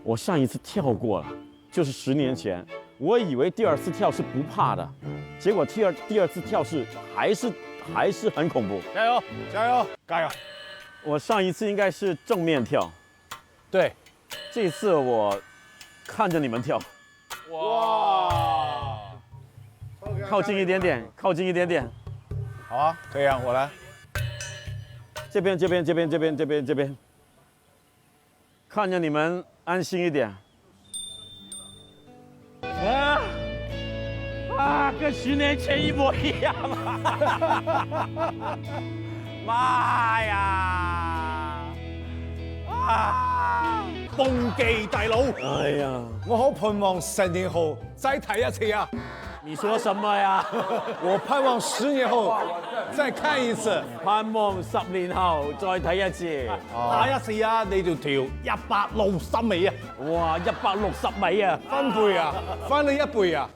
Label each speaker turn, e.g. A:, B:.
A: 我上一次跳过了，就是10年前，我以为第2次跳是不怕的，结果第二次跳是还是很恐怖。
B: 加油，加油，加油！
A: 我上一次应该是正面跳，
B: 对，
A: 这次我看着你们跳，
B: 哇，
A: 靠近一点点，靠近一点点。
B: 好啊，可以啊，我来。
A: 这边，看着你们安心一点。跟10年前一模一样啊！媽呀！
B: 蹦記大佬，
A: 哎呀，
B: 我好盼望10年後再睇一次啊！
A: 你說什麼呀？
B: 我盼望10年後再看一次，
A: 盼望10年後再睇一次。
B: 下一次啊，你就跳160米啊！
A: 哇，160米啊！
B: 翻倍啊，翻你1倍啊！